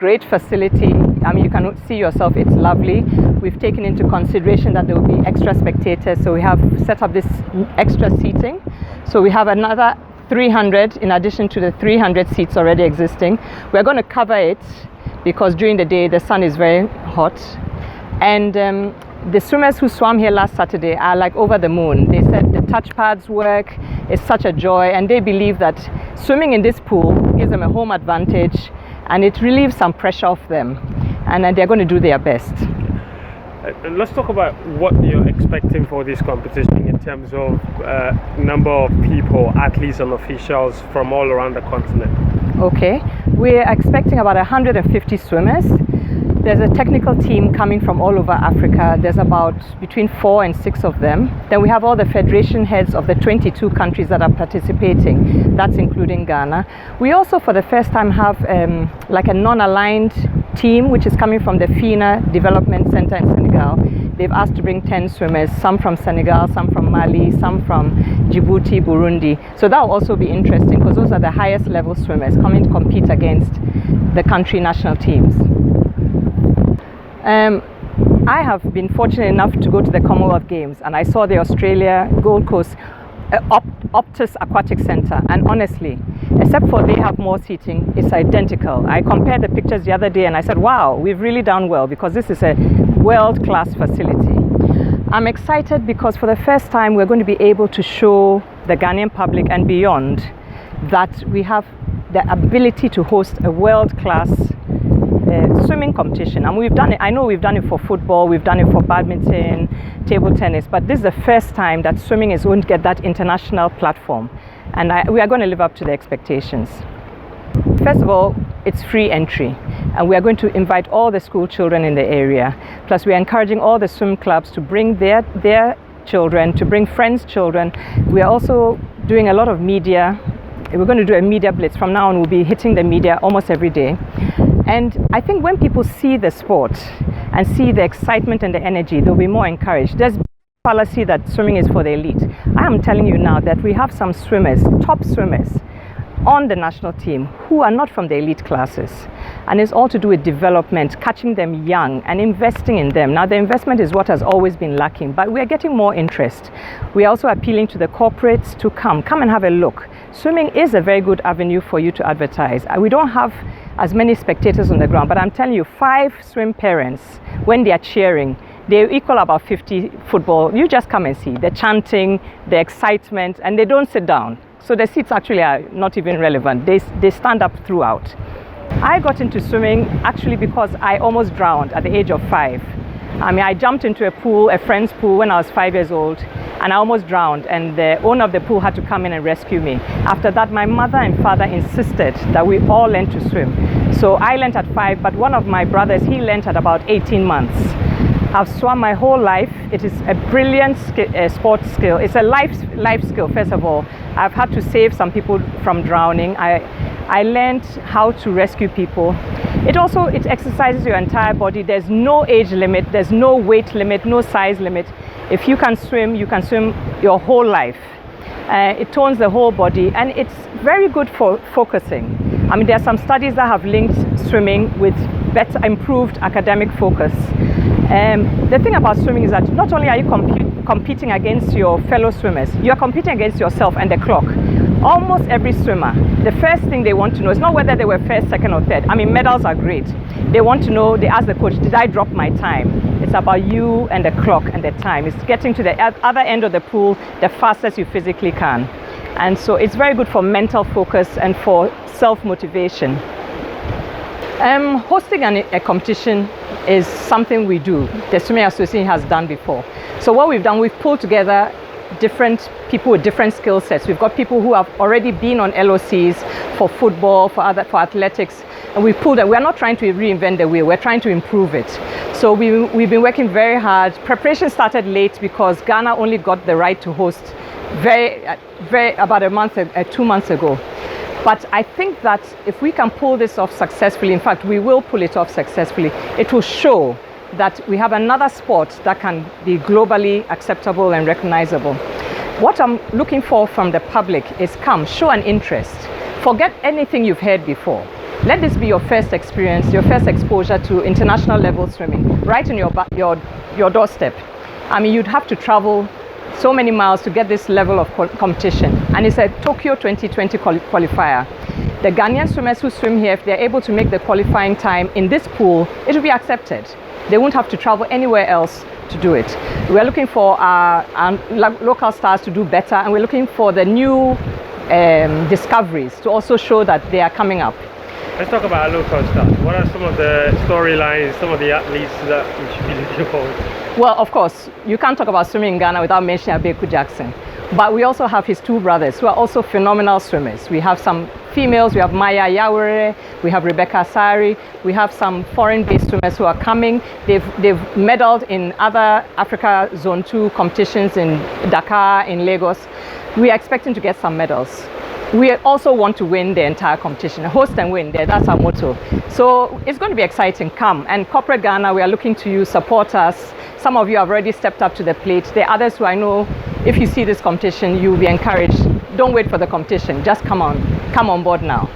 great facility. I mean, you can see yourself, it's lovely. We've taken into consideration that there will be extra spectators, so we have set up this extra seating. So we have another 300 in addition to the 300 seats already existing. We're going to cover it because during the day the sun is very hot. And the swimmers who swam here last Saturday are like over the moon. They said the touch pads work, it's such a joy, and they believe that swimming in this pool gives them a home advantage and it relieves some pressure off them, and they're going to do their best. Let's talk about what you're expecting for this competition in terms of number of people, athletes and officials from all around the continent. Okay, we're expecting about 150 swimmers. There's a technical team coming from all over Africa. There's about between 4 and 6 of them. Then we have all the federation heads of the 22 countries that are participating. That's including Ghana. We also, for the first time, have like a non-aligned team, which is coming from the FINA Development Center in Senegal. They've asked to bring 10 swimmers, some from Senegal, some from Mali, some from Djibouti, Burundi. So that will also be interesting because those are the highest level swimmers coming to compete against the country national teams. I have been fortunate enough to go to the Commonwealth Games, and I saw the Australia Gold Coast Optus Aquatic Centre, and honestly, except for they have more seating, it's identical. I compared the pictures the other day and I said, wow, we've really done well because this is a world-class facility. I'm excited because for the first time we're going to be able to show the Ghanaian public and beyond that we have the ability to host a world-class swimming competition. And we've done it, I know we've done it for football, we've done it for badminton, table tennis, but this is the first time that swimming is going to get that international platform, and we are going to live up to the expectations. First of all, it's free entry, and we are going to invite all the school children in the area. Plus we are encouraging all the swim clubs to bring their children, to bring friends' children. We are also doing a lot of media. We're going to do a media blitz. From now on we'll be hitting the media almost every day. And I think when people see the sport and see the excitement and the energy, they'll be more encouraged. There's a fallacy that swimming is for the elite. I am telling you now that we have some swimmers, top swimmers, on the national team who are not from the elite classes. And it's all to do with development, catching them young and investing in them. Now the investment is what has always been lacking, but we're getting more interest. We're also appealing to the corporates to come and have a look. Swimming is a very good avenue for you to advertise. We don't have as many spectators on the ground, but I'm telling you, 5 swim parents, when they are cheering, they equal about 50 football. You just come and see the chanting, the excitement, and they don't sit down. So the seats actually are not even relevant. They stand up throughout. I got into swimming actually because I almost drowned at the age of 5. I mean, I jumped into a pool, a friend's pool, when I was 5 years old, and I almost drowned, and the owner of the pool had to come in and rescue me. After that, my mother and father insisted that we all learn to swim. So I learned at 5, but one of my brothers, he learned at about 18 months. I've swum my whole life. It is a brilliant sports skill. It's a life skill, first of all. I've had to save some people from drowning. I learned how to rescue people. It exercises your entire body. There's no age limit, there's no weight limit, no size limit. If you can swim your whole life. It tones the whole body, and it's very good for focusing. I mean, there are some studies that have linked swimming with better, improved academic focus. The thing about swimming is that not only are you competing against your fellow swimmers, you're competing against yourself and the clock. Almost every swimmer, the first thing they want to know is not whether they were first, second, or third. I mean, medals are great. They want to know, they ask the coach, did I drop my time? It's about you and the clock and the time. It's getting to the other end of the pool the fastest you physically can. And so it's very good for mental focus and for self-motivation. Hosting a competition is something we do. The Swimming Association has done before. So what we've done, we've pulled together different people with different skill sets. We've got people who have already been on LOCs for football, for athletics, and we pulled that. We're not trying to reinvent the wheel, we're trying to improve it. So we've been working very hard. Preparation started late because Ghana only got the right to host about 2 months ago. But I think that if we can pull this off successfully, in fact, we will pull it off successfully, it will show that we have another sport that can be globally acceptable and recognizable. What I'm looking for from the public is come, show an interest. Forget anything you've heard before. Let this be your first experience, your first exposure to international level swimming, right in your doorstep. I mean, you'd have to travel so many miles to get this level of competition. And it's a Tokyo 2020 qualifier. The Ghanaian swimmers who swim here, if they're able to make the qualifying time in this pool, it will be accepted. They won't have to travel anywhere else to do it. We're looking for our local stars to do better, and we're looking for the new discoveries to also show that they are coming up. Let's talk about our local stars. What are some of the storylines, some of the athletes that we should be looking forward to? Well, of course, you can't talk about swimming in Ghana without mentioning Abeku Jackson. But we also have his two brothers who are also phenomenal swimmers. We have some females, we have Maya Yawere, we have Rebecca Asari, we have some foreign-based swimmers who are coming. They've medaled in other Africa Zone 2 competitions in Dakar, in Lagos. We are expecting to get some medals. We also want to win the entire competition, host and win. That's our motto. So it's going to be exciting. Come. And Corporate Ghana, we are looking to you, support us. Some of you have already stepped up to the plate. There are others who I know, if you see this competition, you will be encouraged. Don't wait for the competition. Just come on board now.